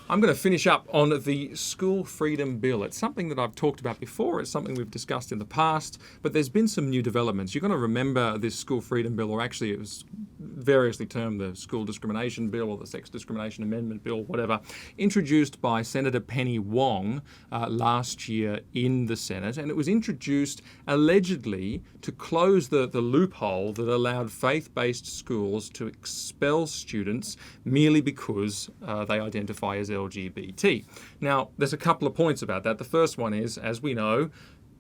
I'm going to finish up on the School Freedom Bill. It's something that I've talked about before. It's something we've discussed in the past, but there's been some new developments. You're going to remember this School Freedom Bill, or actually it was variously termed the School Discrimination Bill or the Sex Discrimination Amendment Bill, whatever, introduced by Senator Penny Wong last year in the Senate. And it was introduced allegedly to close the loophole that allowed faith-based schools to expel students merely because they identify as LGBT. Now, there's a couple of points about that. The first one is, as we know,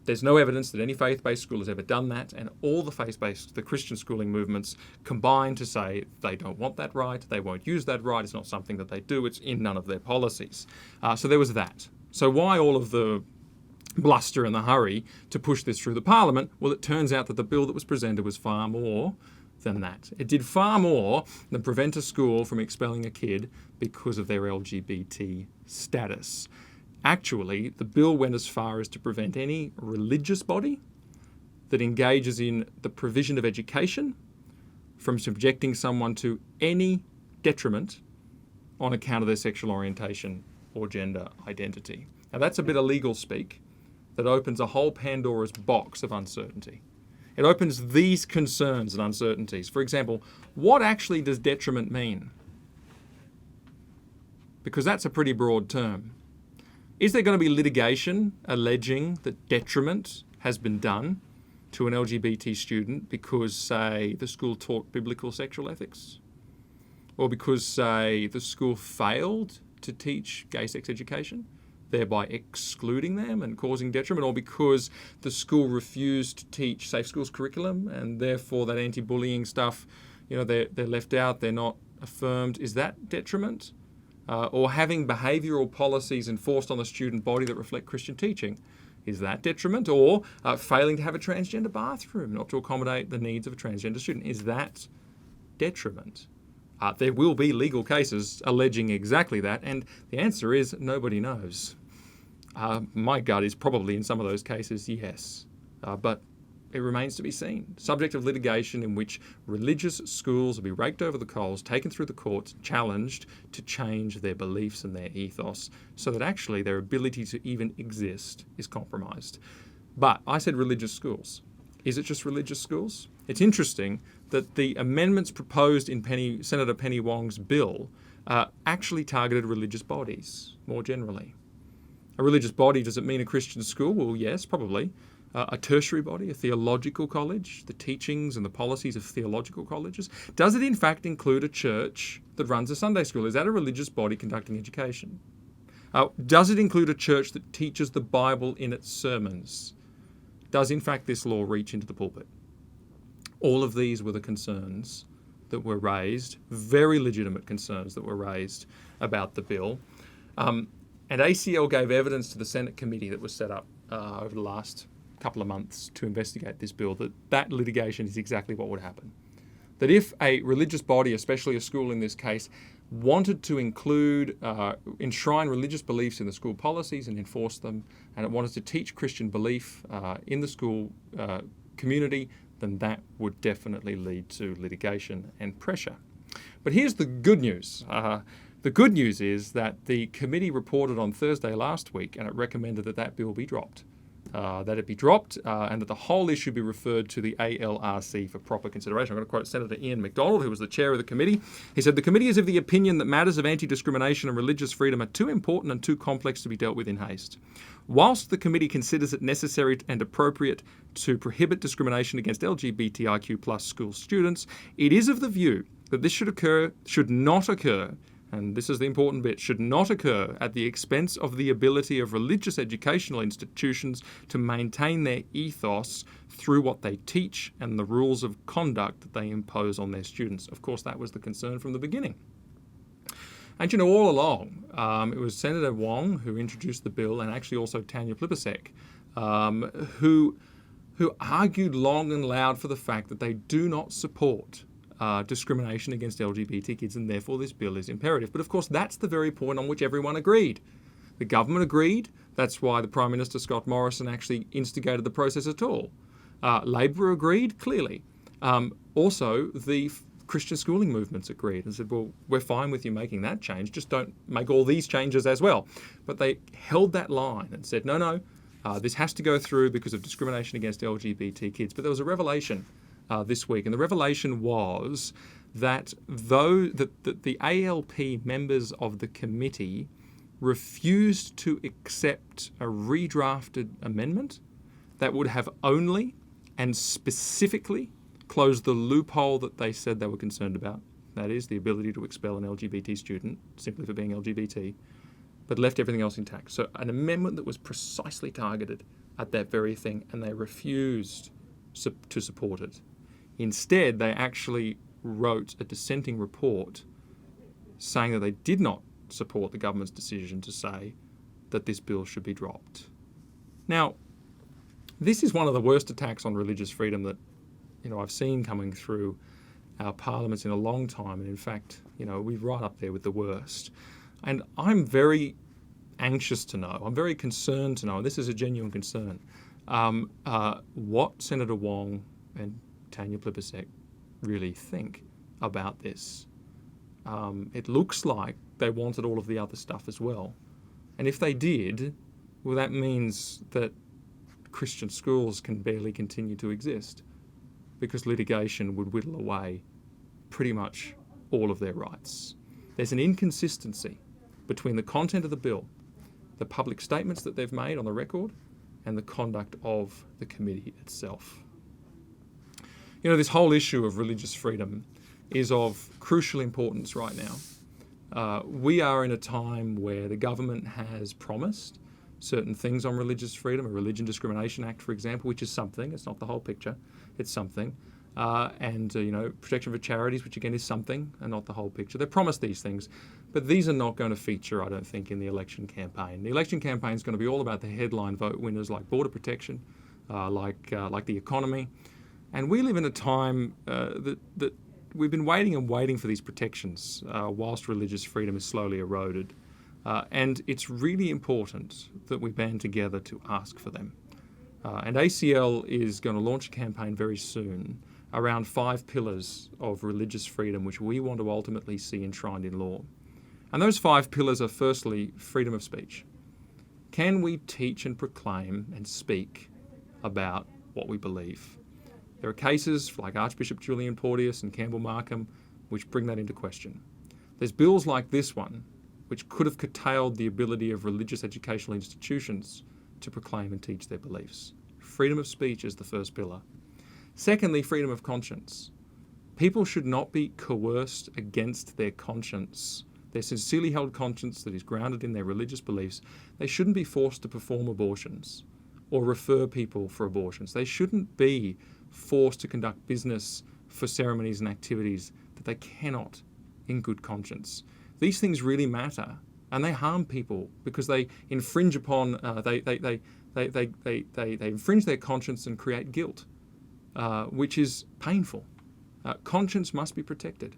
there's no evidence that any faith-based school has ever done that, and all the Christian schooling movements combine to say they don't want that right, they won't use that right, it's not something that they do, it's in none of their policies. So there was that. So why all of the bluster and the hurry to push this through the Parliament? Well, it turns out that the bill that was presented was far more than that. It did far more than prevent a school from expelling a kid because of their LGBT status. Actually, the bill went as far as to prevent any religious body that engages in the provision of education from subjecting someone to any detriment on account of their sexual orientation or gender identity. Now, that's a bit of legal speak that opens a whole Pandora's box of uncertainty. It opens these concerns and uncertainties. For example, what actually does detriment mean? Because that's a pretty broad term. Is there going to be litigation alleging that detriment has been done to an LGBT student because, say, the school taught biblical sexual ethics? Or because, say, the school failed to teach gay sex education, thereby excluding them and causing detriment? Or because the school refused to teach safe schools curriculum and therefore that anti-bullying stuff, they're left out, they're not affirmed? Is that detriment? Or having behavioural policies enforced on the student body that reflect Christian teaching, is that detriment? Or failing to have a transgender bathroom, not to accommodate the needs of a transgender student, is that detriment? There will be legal cases alleging exactly that, and the answer is nobody knows. My gut is probably in some of those cases, yes. But it remains to be seen. Subject of litigation in which religious schools will be raked over the coals, taken through the courts, challenged to change their beliefs and their ethos so that actually their ability to even exist is compromised. But I said religious schools. Is it just religious schools? It's interesting that the amendments proposed in Senator Penny Wong's bill actually targeted religious bodies more generally. A religious body, does it mean a Christian school? Well, yes, probably. A tertiary body, a theological college, the teachings and the policies of theological colleges? Does it in fact include a church that runs a Sunday school? Is that a religious body conducting education? Does it include a church that teaches the Bible in its sermons? Does in fact this law reach into the pulpit? All of these were the concerns that were raised, very legitimate concerns that were raised about the bill. And ACL gave evidence to the Senate committee that was set up over the last couple of months to investigate this bill, that litigation is exactly what would happen. That if a religious body, especially a school in this case, wanted to enshrine religious beliefs in the school policies and enforce them, and it wanted to teach Christian belief in the school community, then that would definitely lead to litigation and pressure. But here's the good news. The good news is that the committee reported on Thursday last week, and it recommended that bill be dropped. And that the whole issue be referred to the ALRC for proper consideration. I'm going to quote Senator Ian MacDonald, who was the chair of the committee. He said, "The committee is of the opinion that matters of anti-discrimination and religious freedom are too important and too complex to be dealt with in haste. Whilst the committee considers it necessary and appropriate to prohibit discrimination against LGBTIQ+ school students, it is of the view that this should not occur, and this is the important bit, should not occur at the expense of the ability of religious educational institutions to maintain their ethos through what they teach and the rules of conduct that they impose on their students." Of course, that was the concern from the beginning. And all along, it was Senator Wong who introduced the bill, and actually also Tanya Plibersek, who argued long and loud for the fact that they do not support discrimination against LGBT kids, and therefore this bill is imperative. But of course, that's the very point on which everyone agreed. The government agreed. That's why the Prime Minister, Scott Morrison, actually instigated the process at all. Labor agreed, clearly. Also, the Christian schooling movements agreed and said, well, we're fine with you making that change, just don't make all these changes as well. But they held that line and said, no, this has to go through because of discrimination against LGBT kids. But there was a revelation this week, and the revelation was that the ALP members of the committee refused to accept a redrafted amendment that would have only and specifically closed the loophole that they said they were concerned about. That is, the ability to expel an LGBT student simply for being LGBT, but left everything else intact. So an amendment that was precisely targeted at that very thing, and they refused to support it. Instead, they actually wrote a dissenting report saying that they did not support the government's decision to say that this bill should be dropped. Now, this is one of the worst attacks on religious freedom that I've seen coming through our parliaments in a long time, and in fact, we're right up there with the worst. And I'm very anxious to know, I'm very concerned to know, and this is a genuine concern, what Senator Wong and Tanya Plibersek really think about this. It looks like they wanted all of the other stuff as well. And if they did, well, that means that Christian schools can barely continue to exist because litigation would whittle away pretty much all of their rights. There's an inconsistency between the content of the bill, the public statements that they've made on the record, and the conduct of the committee itself. This whole issue of religious freedom is of crucial importance right now. We are in a time where the government has promised certain things on religious freedom, a Religion Discrimination Act, for example, which is something. It's not the whole picture. It's something. And protection for charities, which again is something and not the whole picture. They promised these things, but these are not going to feature, I don't think, in the election campaign. The election campaign is going to be all about the headline vote winners like border protection, like the economy. And we live in a time that we've been waiting for these protections whilst religious freedom is slowly eroded. And it's really important that we band together to ask for them. And ACL is going to launch a campaign very soon around 5 pillars of religious freedom, which we want to ultimately see enshrined in law. And those 5 pillars are firstly, freedom of speech. Can we teach and proclaim and speak about what we believe? There are cases like Archbishop Julian Porteous and Campbell Markham which bring that into question. There's bills like this one which could have curtailed the ability of religious educational institutions to proclaim and teach their beliefs. Freedom of speech is the first pillar. Secondly, freedom of conscience. People should not be coerced against their conscience, their sincerely held conscience that is grounded in their religious beliefs. They shouldn't be forced to perform abortions or refer people for abortions. They shouldn't be forced to conduct business for ceremonies and activities that they cannot in good conscience. These things really matter, and they harm people because they infringe upon they infringe their conscience and create guilt, which is painful. Conscience must be protected.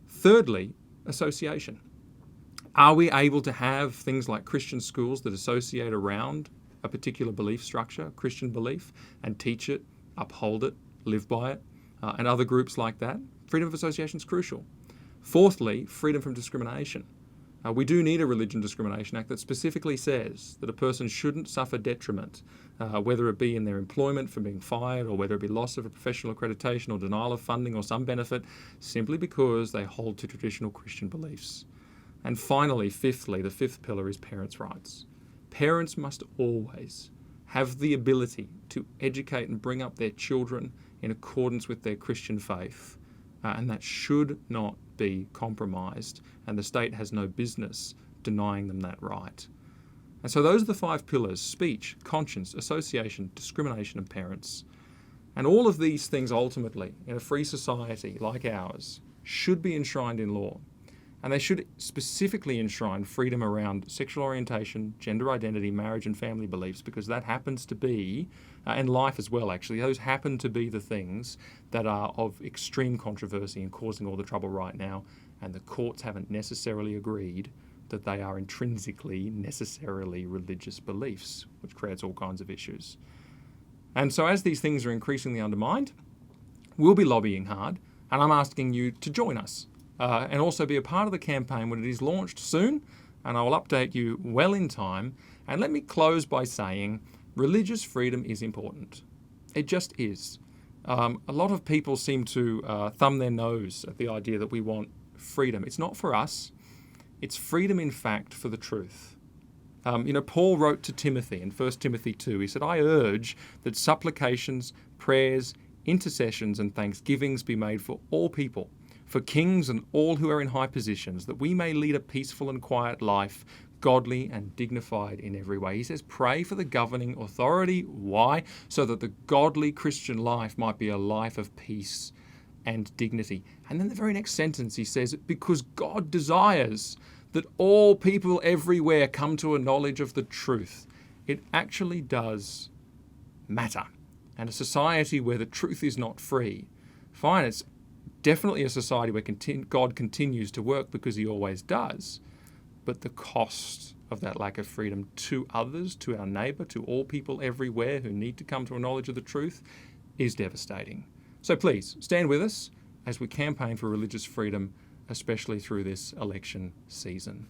Thirdly, association. Are we able to have things like Christian schools that associate around a particular belief structure, Christian belief, and teach it, uphold it, live by it, and other groups like that? Freedom of association is crucial. Fourthly, freedom from discrimination. We do need a Religion Discrimination Act that specifically says that a person shouldn't suffer detriment, whether it be in their employment from being fired or whether it be loss of a professional accreditation or denial of funding or some benefit, simply because they hold to traditional Christian beliefs. And finally, fifthly, the fifth pillar is parents' rights. Parents must always have the ability to educate and bring up their children in accordance with their Christian faith. And that should not be compromised, and the state has no business denying them that right. And so those are the 5 pillars: speech, conscience, association, discrimination, and parents. And all of these things ultimately, in a free society like ours, should be enshrined in law. And they should specifically enshrine freedom around sexual orientation, gender identity, marriage and family beliefs, because that happens to be, and life as well actually, those happen to be the things that are of extreme controversy and causing all the trouble right now. And the courts haven't necessarily agreed that they are intrinsically, necessarily religious beliefs, which creates all kinds of issues. And so as these things are increasingly undermined, we'll be lobbying hard And I'm asking you to join us and also be a part of the campaign when it is launched soon. And I will update you well in time. And let me close by saying religious freedom is important. It just is. A lot of people seem to thumb their nose at the idea that we want freedom. It's not for us. It's freedom, in fact, for the truth. Paul wrote to Timothy in 1 Timothy 2. He said, I urge that supplications, prayers, intercessions and thanksgivings be made for all people, for kings and all who are in high positions, that we may lead a peaceful and quiet life, godly and dignified in every way. He says, pray for the governing authority. Why? So that the godly Christian life might be a life of peace and dignity. And then the very next sentence he says, because God desires that all people everywhere come to a knowledge of the truth. It actually does matter. And a society where the truth is not free, fine, it's definitely a society where God continues to work because he always does. But the cost of that lack of freedom to others, to our neighbour, to all people everywhere who need to come to a knowledge of the truth is devastating. So please, stand with us as we campaign for religious freedom, especially through this election season.